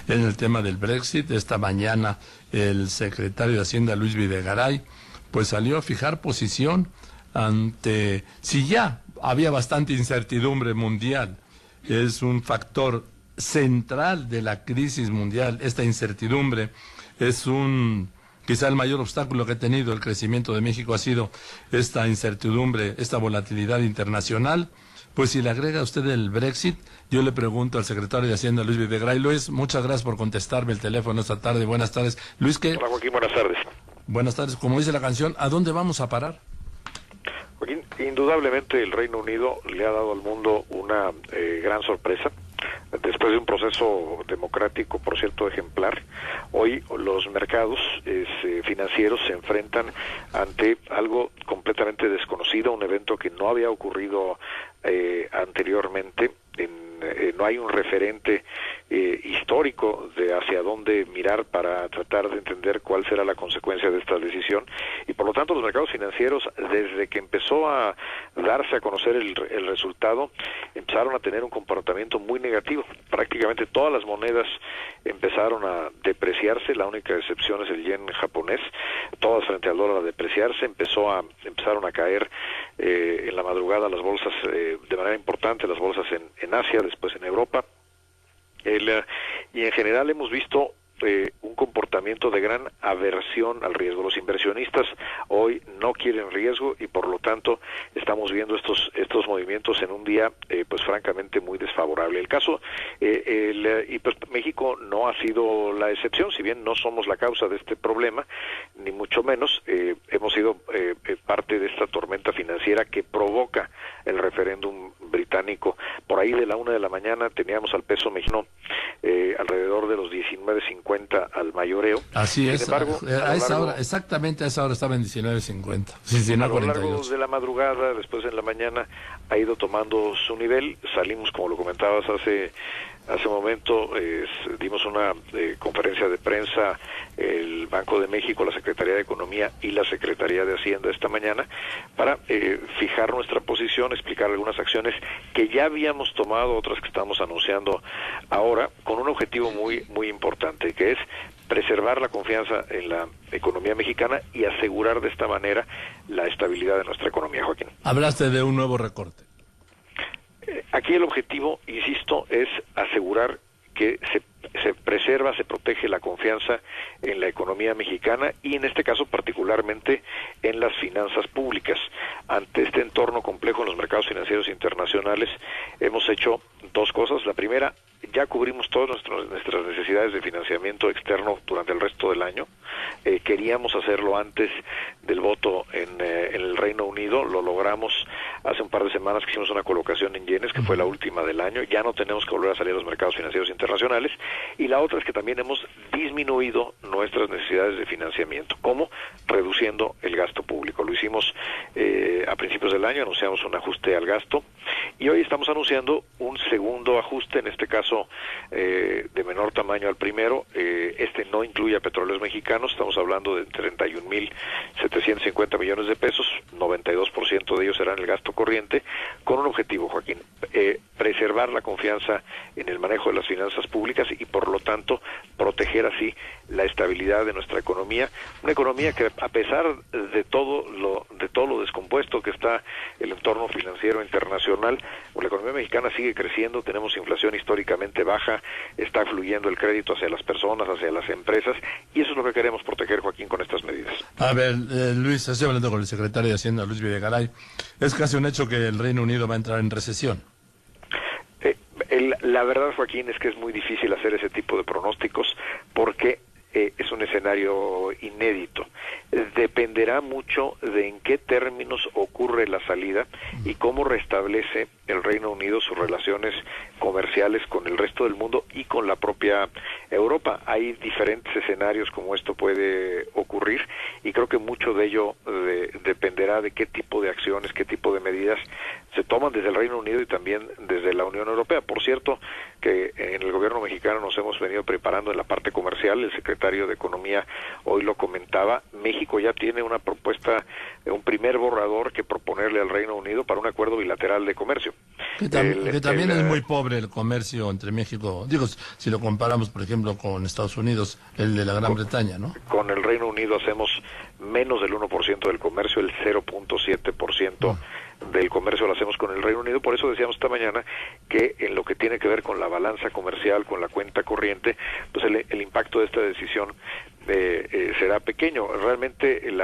en el tema del Brexit. Esta mañana el secretario de Hacienda, Luis Videgaray, pues salió a fijar posición ante, si ya había bastante incertidumbre mundial, es un factor central de la crisis mundial, esta incertidumbre es quizá el mayor obstáculo que ha tenido el crecimiento de México ha sido esta incertidumbre, esta volatilidad internacional. Pues si le agrega usted el Brexit, yo le pregunto al secretario de Hacienda, Luis Videgaray. Luis, muchas gracias por contestarme el teléfono esta tarde. Buenas tardes. Luis, ¿qué? Hola, Joaquín, buenas tardes. Buenas tardes. Como dice la canción, ¿a dónde vamos a parar? Joaquín, indudablemente el Reino Unido le ha dado al mundo una gran sorpresa. Después de un proceso democrático, por cierto, ejemplar, hoy los mercados financieros se enfrentan ante algo completamente desconocido, un evento que no había ocurrido anteriormente. No hay un referente histórico de hacia dónde mirar para tratar de entender cuál será la consecuencia de esta decisión, y por lo tanto los mercados financieros, desde que empezó a darse a conocer el resultado, empezaron a tener un comportamiento muy negativo. Prácticamente todas las monedas empezaron a depreciarse, la única excepción es el yen japonés, todas frente al dólar a depreciarse, empezaron a caer en la madrugada las bolsas de manera importante, las bolsas en Asia, después en Europa, y en general hemos visto un comportamiento de gran aversión al riesgo. Los inversionistas hoy no quieren riesgo y por lo tanto estamos viendo estos movimientos en un día pues francamente muy desfavorable. El caso y pues México no ha sido la excepción, si bien no somos la causa de este problema, ni mucho menos, hemos sido parte de esta tormenta financiera que provoca el referéndum británico. Por ahí de la 1 de la mañana teníamos al peso mexicano alrededor de los 19.50 al mayoreo. Así es. Sin embargo, exactamente a esa hora estaba en 19.50. A lo largo de la madrugada, después en la mañana, ha ido tomando su nivel. Salimos, como lo comentabas hace un momento, dimos una conferencia de prensa, el Banco de México, la Secretaría de Economía y la Secretaría de Hacienda esta mañana, para fijar nuestra posición, explicar algunas acciones que ya habíamos tomado, otras que estamos anunciando ahora, con un objetivo muy, muy importante, que es preservar la confianza en la economía mexicana y asegurar de esta manera la estabilidad de nuestra economía, Joaquín. Hablaste de un nuevo recorte. Aquí el objetivo, insisto, es asegurar que se preserva, se protege la confianza en la economía mexicana y en este caso particularmente en las finanzas públicas. Ante este entorno complejo en los mercados financieros internacionales hemos hecho dos cosas. La primera, ya cubrimos todas nuestras necesidades de financiamiento externo durante el resto del año. Queríamos hacerlo antes del voto en el Reino Unido, lo logramos hace un par de semanas que hicimos una colocación en yenes, que fue la última del año. Ya no tenemos que volver a salir a los mercados financieros internacionales. Y la otra es que también hemos disminuido nuestras necesidades de financiamiento. ¿Cómo? Reduciendo el gasto público. Lo hicimos a principios del año, anunciamos un ajuste al gasto y hoy estamos anunciando un segundo ajuste, en este caso de menor tamaño al primero. Este no incluye a Petróleos Mexicanos, estamos hablando de 31.750 millones de pesos, 92% de ellos serán el gasto corriente, con un objetivo, Joaquín, preservar la confianza en el manejo de las finanzas públicas y por lo tanto proteger así la estabilidad de nuestra economía, una economía que a pesar de todo lo descompuesto que está el entorno financiero internacional, la economía mexicana sigue creciendo, tenemos inflación históricamente baja, está fluyendo el crédito hacia las personas, hacia las empresas, y eso es lo que queremos proteger, Joaquín, con estas medidas. A ver, Luis, estoy hablando con el secretario de Hacienda, Luis Videgaray. Es casi un hecho que el Reino Unido va a entrar en recesión. La verdad, Joaquín, es que es muy difícil hacer ese tipo de pronósticos porque es un escenario inédito. Dependerá mucho de en qué términos ocurre la salida y cómo restablece el Reino Unido sus relaciones comerciales con el resto del mundo y con la propia Europa. Hay diferentes escenarios como esto puede ocurrir y creo que mucho de ello dependerá de qué tipo de acciones, qué tipo de medidas se toman desde el Reino Unido y también desde la Unión Europea. Por cierto, que en el gobierno mexicano nos hemos venido preparando en la parte comercial. El secretario de Economía hoy lo comentaba. México ya tiene una propuesta, un primer borrador que proponerle al Reino Unido para un acuerdo bilateral de comercio. Que también es muy pobre sobre el comercio entre México? Digo, si lo comparamos, por ejemplo, con Estados Unidos, el de la Gran Bretaña, ¿no? Con el Reino Unido hacemos menos del 1% del comercio, el 0.7% del comercio lo hacemos con el Reino Unido. Por eso decíamos esta mañana que en lo que tiene que ver con la balanza comercial, con la cuenta corriente, pues el impacto de esta decisión será pequeño. Realmente el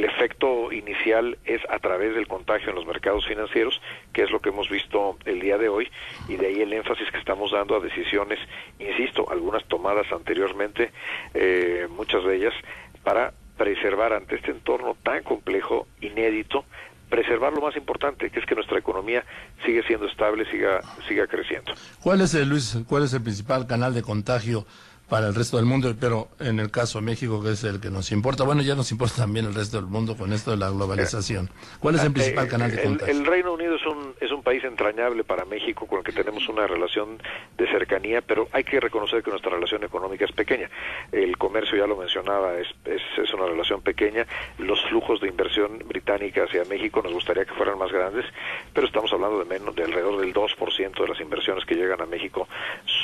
efecto inicial es a través del contagio en los mercados financieros, que es lo que hemos visto el día de hoy, y de ahí el énfasis que estamos dando a decisiones, insisto, algunas tomadas anteriormente, muchas de ellas para preservar ante este entorno tan complejo, inédito, preservar lo más importante, que es que nuestra economía sigue siendo estable, siga creciendo. ¿Cuál es el principal canal de contagio para el resto del mundo? Pero en el caso de México, que es el que nos importa, bueno, ya nos importa también el resto del mundo con esto de la globalización. ¿Cuál es el principal canal de contagio? El Reino Unido es un país entrañable para México, con el que tenemos una relación de cercanía, pero hay que reconocer que nuestra relación económica es pequeña. El comercio, ya lo mencionaba, es una relación pequeña. Los flujos de inversión británica hacia México nos gustaría que fueran más grandes, pero estamos hablando de alrededor del 2% de las inversiones que llegan a México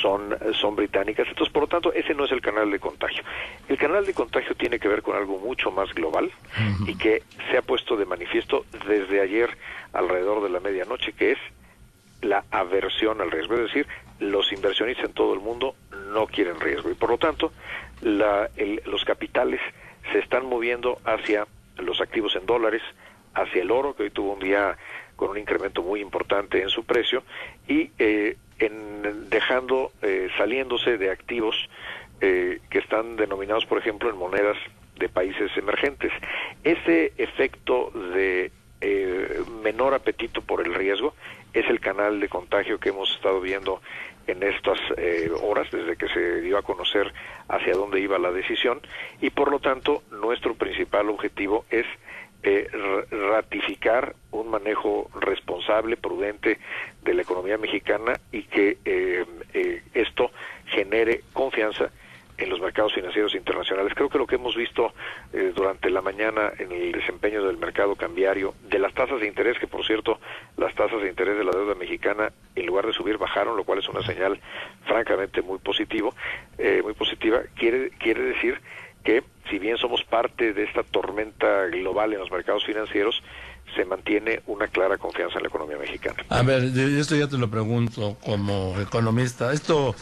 son británicas. Entonces, por lo tanto, ese no es el canal de contagio. El canal de contagio tiene que ver con algo mucho más global y que se ha puesto de manifiesto desde ayer alrededor de la medianoche, que es la aversión al riesgo. Es decir, los inversionistas en todo el mundo no quieren riesgo y por lo tanto los capitales se están moviendo hacia los activos en dólares, hacia el oro, que hoy tuvo un día con un incremento muy importante en su precio, y saliéndose de activos que están denominados, por ejemplo, en monedas de países emergentes. Ese efecto de menor apetito por el riesgo es el canal de contagio que hemos estado viendo en estas horas, desde que se dio a conocer hacia dónde iba la decisión, y por lo tanto nuestro principal objetivo es ratificar un manejo responsable, prudente de la economía mexicana y que esto genere confianza en los mercados financieros internacionales. Creo que lo que hemos visto durante la mañana en el desempeño del mercado cambiario, de las tasas de interés, que por cierto, las tasas de interés de la deuda mexicana, en lugar de subir, bajaron, lo cual es una señal francamente muy positiva, quiere decir que si bien somos parte de esta tormenta global en los mercados financieros, se mantiene una clara confianza en la economía mexicana. A ver, esto ya te lo pregunto como economista. ¿Esto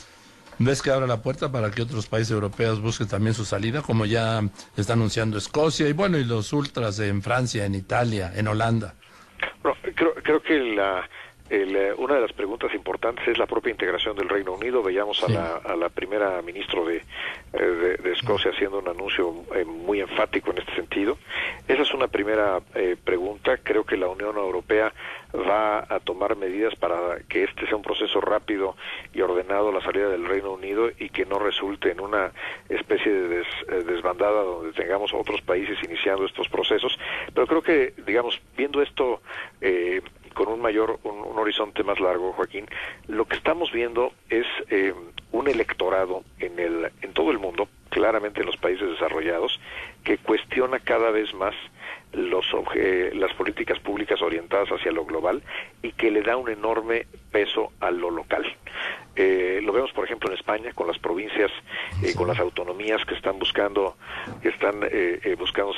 ves que abre la puerta para que otros países europeos busquen también su salida, como ya está anunciando Escocia y bueno, y los ultras en Francia, en Italia, en Holanda? Bueno, creo que una de las preguntas importantes es la propia integración del Reino Unido. Veíamos a la primera ministra de Escocia haciendo un anuncio muy enfático en este sentido. Esa es una primera pregunta. Creo que la Unión Europea va a tomar medidas para que este sea un proceso rápido y ordenado, la salida del Reino Unido, y que no resulte en una especie de desbandada donde tengamos otros países iniciando estos procesos. Pero creo que, digamos, viendo esto con un horizonte más largo, Joaquín, lo que estamos viendo es un electorado en todo el mundo, claramente en los países desarrollados, que cuestiona cada vez más las políticas públicas orientadas hacia lo global y que le da un enorme peso a lo local. Lo vemos, por ejemplo, en España, con las provincias, con las autonomías que están buscando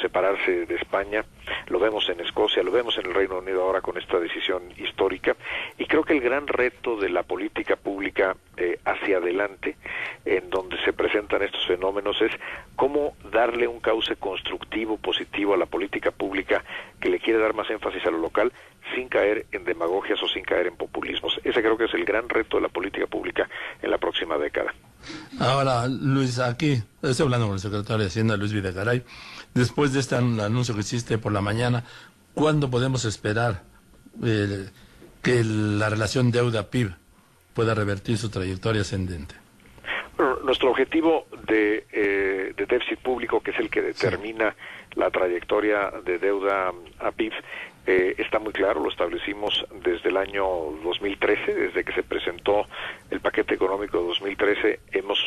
separarse de España. Lo vemos en Escocia, lo vemos en el Reino Unido ahora con esta decisión histórica. Y creo que el gran reto de la política pública hacia adelante, en donde se presentan estos fenómenos, es cómo darle un cauce constructivo, positivo a la política pública que le quiere dar más énfasis a lo local, sin caer en demagogias o sin caer en populismos. Ese creo que es el gran reto de la política pública en la próxima década. Ahora, Luis, aquí estoy hablando con el secretario de Hacienda, Luis Videgaray. Después de este anuncio que hiciste por la mañana, ¿cuándo podemos esperar que la relación deuda-PIB pueda revertir su trayectoria ascendente? Bueno, nuestro objetivo de déficit público, que es el que determina la trayectoria de deuda a PIB, está muy claro. Lo establecimos desde el año 2013, desde que se presentó el paquete económico de 2013, hemos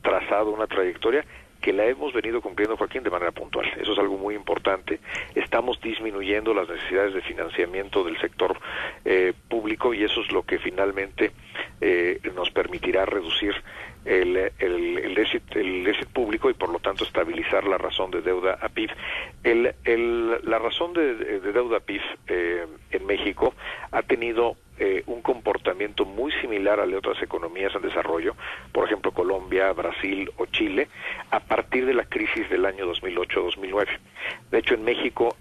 trazado una trayectoria que la hemos venido cumpliendo, Joaquín, de manera puntual. Eso es algo muy importante. Estamos disminuyendo las necesidades de financiamiento del sector público, y eso es lo que finalmente nos permitirá reducir el déficit público y por lo tanto estabilizar la razón de deuda a PIB. La razón de deuda a PIB en México ha tenido un comportamiento muy similar a las otras economías en desarrollo, por ejemplo Colombia, Brasil o Chile, a partir de la crisis del año 2008-2009. De hecho, en México,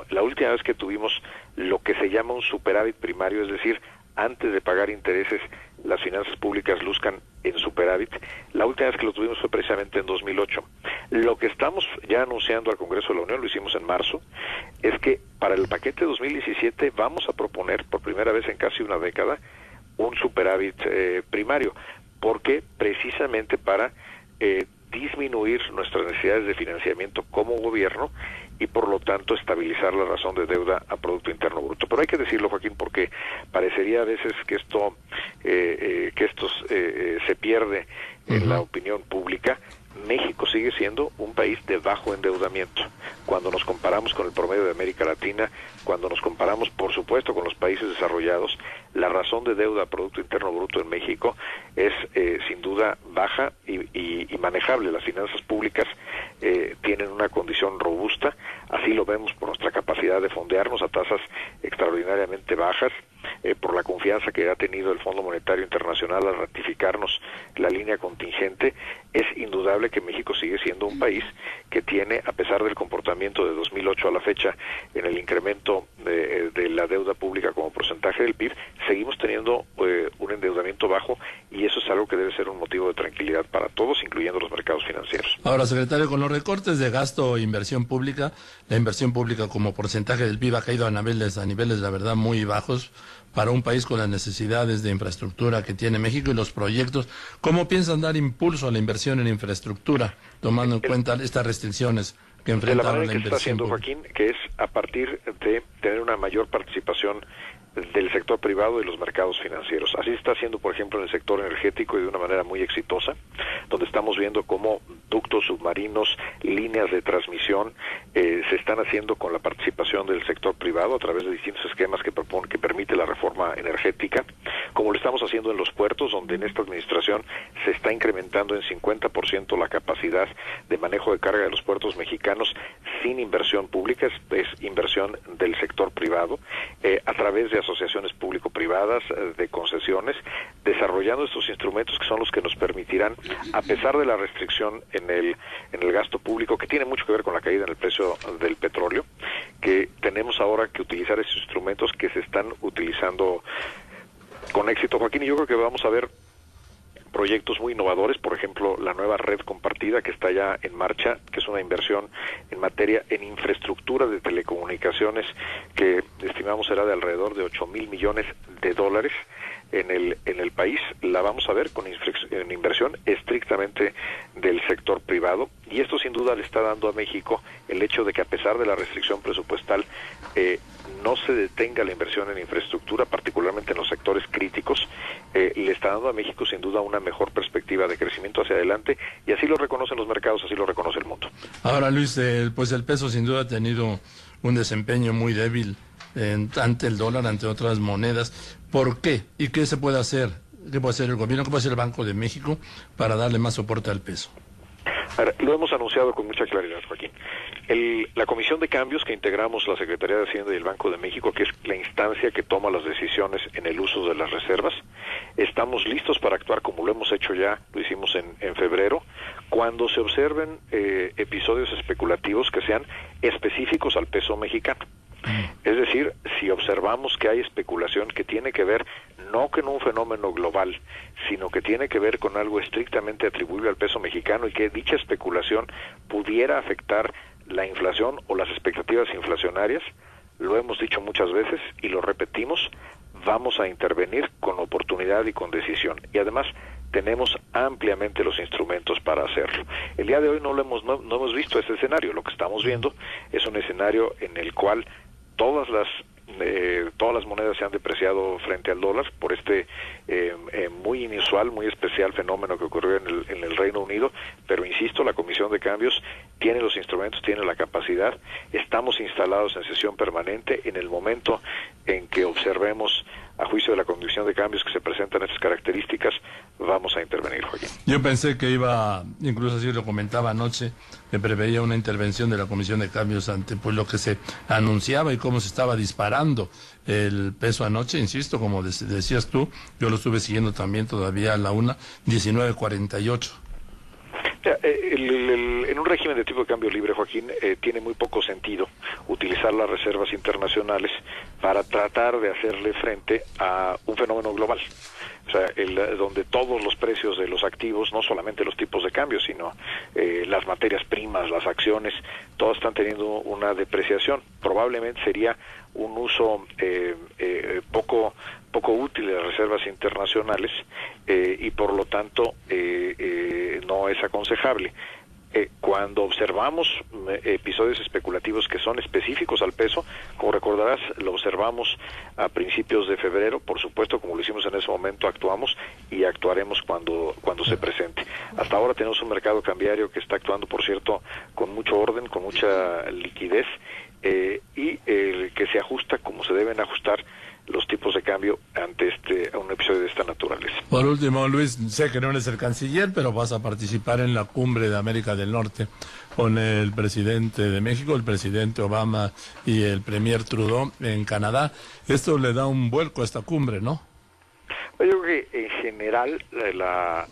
la última vez que tuvimos lo que se llama un superávit primario, es decir, antes de pagar intereses, las finanzas públicas luzcan en superávit. La última vez que lo tuvimos fue precisamente en 2008. Lo que estamos ya anunciando al Congreso de la Unión, lo hicimos en marzo, es que para el paquete 2017 vamos a proponer por primera vez en casi una década un superávit primario, porque precisamente para disminuir nuestras necesidades de financiamiento como gobierno y por lo tanto estabilizar la razón de deuda a Producto Interno Bruto. Pero hay que decirlo, Joaquín, porque parecería a veces que esto se pierde en la opinión pública. México sigue siendo un país de bajo endeudamiento. Cuando nos comparamos con el promedio de América Latina, cuando nos comparamos, por supuesto, con los países desarrollados, la razón de deuda a Producto Interno Bruto en México es sin duda baja y manejable. Las finanzas públicas tienen una condición robusta, así lo vemos por nuestra capacidad de fondearnos a tasas extraordinariamente bajas, por la confianza que ha tenido el Fondo Monetario Internacional al ratificarnos la línea contingente. Es indudable que México sigue siendo un país que tiene, a pesar del comportamiento de 2008 a la fecha en el incremento de la deuda pública como porcentaje del PIB, seguimos teniendo un endeudamiento bajo, y eso es algo que debe ser un motivo de tranquilidad para todos, incluyendo los mercados financieros. Ahora, secretario, con los recortes de gasto e inversión pública, la inversión pública como porcentaje del PIB ha caído a niveles, la verdad, muy bajos para un país con las necesidades de infraestructura que tiene México y los proyectos. ¿Cómo piensan dar impulso a la inversión en infraestructura, tomando en cuenta estas restricciones que enfrentaron la inversión? Que está haciendo, Joaquín, que es a partir de tener una mayor participación del sector privado y los mercados financieros. Así se está haciendo, por ejemplo, en el sector energético, y de una manera muy exitosa, donde estamos viendo cómo ductos submarinos, líneas de transmisión se están haciendo con la participación del sector privado a través de distintos esquemas que permite la reforma energética, como lo estamos haciendo en los puertos, donde en esta administración se está incrementando en 50% la capacidad de manejo de carga de los puertos mexicanos sin inversión pública, es inversión del sector privado, a través de asociaciones público-privadas, de concesiones, desarrollando estos instrumentos que son los que nos permitirán, a pesar de la restricción en el gasto público, que tiene mucho que ver con la caída en el precio del petróleo, que tenemos ahora que utilizar esos instrumentos que se están utilizando con éxito, Joaquín, y yo creo que vamos a ver proyectos muy innovadores, por ejemplo, la nueva red compartida que está ya en marcha, que es una inversión en infraestructura de telecomunicaciones que estimamos será de alrededor de 8,000 millones de dólares en el país. La vamos a ver en inversión estrictamente del sector privado, y esto sin duda le está dando a México el hecho de que, a pesar de la restricción presupuestal, no se detenga la inversión en infraestructura, particularmente en los sectores críticos. Le está dando a México sin duda una mejor perspectiva de crecimiento hacia adelante, y así lo reconocen los mercados, así lo reconoce el mundo. Ahora, Luis, pues el peso sin duda ha tenido un desempeño muy débil ante el dólar, ante otras monedas. ¿Por qué? ¿Y qué se puede hacer? ¿Qué puede hacer el gobierno? ¿Qué puede hacer el Banco de México para darle más soporte al peso? Lo hemos anunciado con mucha claridad, Joaquín. La Comisión de Cambios que integramos la Secretaría de Hacienda y el Banco de México, que es la instancia que toma las decisiones en el uso de las reservas, estamos listos para actuar como lo hemos hecho ya, lo hicimos en febrero, cuando se observen episodios especulativos que sean específicos al peso mexicano. Es decir, si observamos que hay especulación que tiene que ver no con un fenómeno global, sino que tiene que ver con algo estrictamente atribuible al peso mexicano, y que dicha especulación pudiera afectar la inflación o las expectativas inflacionarias, lo hemos dicho muchas veces y lo repetimos, vamos a intervenir con oportunidad y con decisión. Y además tenemos ampliamente los instrumentos para hacerlo. El día de hoy no hemos visto este escenario. Lo que estamos viendo es un escenario en el cual todas las todas las monedas se han depreciado frente al dólar por este muy inusual, muy especial fenómeno que ocurrió en el Reino Unido, pero insisto, la Comisión de Cambios tiene los instrumentos, tiene la capacidad, estamos instalados en sesión permanente. En el momento en que observemos, a juicio de la Comisión de Cambios, que se presentan estas características, vamos a intervenir, Joaquín. Yo pensé que iba, incluso así lo comentaba anoche, que preveía una intervención de la Comisión de Cambios ante pues lo que se anunciaba y cómo se estaba disparando el peso anoche. Insisto, como decías tú, yo lo estuve siguiendo también todavía a la 1:19:48. En un régimen de tipo de cambio libre, Joaquín, tiene muy poco sentido utilizar las reservas internacionales para tratar de hacerle frente a un fenómeno global. O sea, donde todos los precios de los activos, no solamente los tipos de cambio, sino las materias primas, las acciones, todas están teniendo una depreciación. Probablemente sería un uso poco útil de las reservas internacionales y por lo tanto no es aconsejable. Cuando observamos episodios especulativos que son específicos al peso, como recordarás, lo observamos a principios de febrero, por supuesto, como lo hicimos en ese momento, actuamos y actuaremos cuando se presente. Hasta ahora tenemos un mercado cambiario que está actuando, por cierto, con mucho orden, con mucha liquidez y que se ajusta como se deben ajustar los tipos de cambio ante un episodio de esta naturaleza. Por último, Luis, sé que no eres el canciller, pero vas a participar en la cumbre de América del Norte con el presidente de México, el presidente Obama y el premier Trudeau en Canadá. Esto le da un vuelco a esta cumbre, ¿no? Yo creo que en general la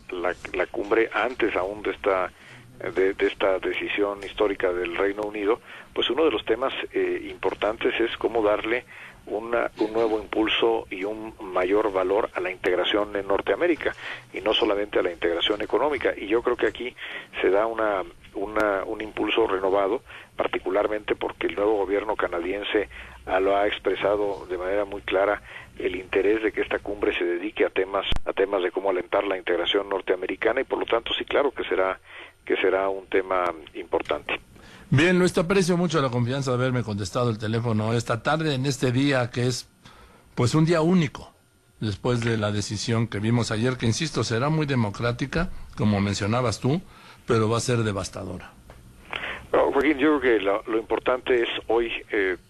cumbre, antes aún de esta decisión histórica del Reino Unido, pues uno de los temas importantes es cómo darle un nuevo impulso y un mayor valor a la integración en Norteamérica y no solamente a la integración económica. Y yo creo que aquí se da un impulso renovado, particularmente porque el nuevo gobierno canadiense lo ha expresado de manera muy clara el interés de que esta cumbre se dedique a temas de cómo alentar la integración norteamericana y por lo tanto sí, claro que será un tema importante. Bien, Luis, te aprecio mucho la confianza de haberme contestado el teléfono esta tarde, en este día que es, pues, un día único, después de la decisión que vimos ayer, que, insisto, será muy democrática, como mencionabas tú, pero va a ser devastadora. No, Joaquín, yo creo que lo importante es hoy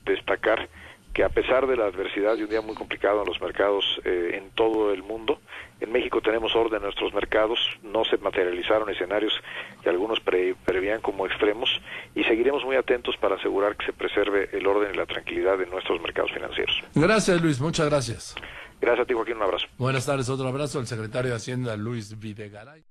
destacar que a pesar de la adversidad de un día muy complicado en los mercados en todo el mundo, en México tenemos orden en nuestros mercados, no se materializaron escenarios que algunos prevían como extremos y seguiremos muy atentos para asegurar que se preserve el orden y la tranquilidad en nuestros mercados financieros. Gracias, Luis, muchas gracias. Gracias a ti, Joaquín, un abrazo. Buenas tardes, otro abrazo al secretario de Hacienda, Luis Videgaray.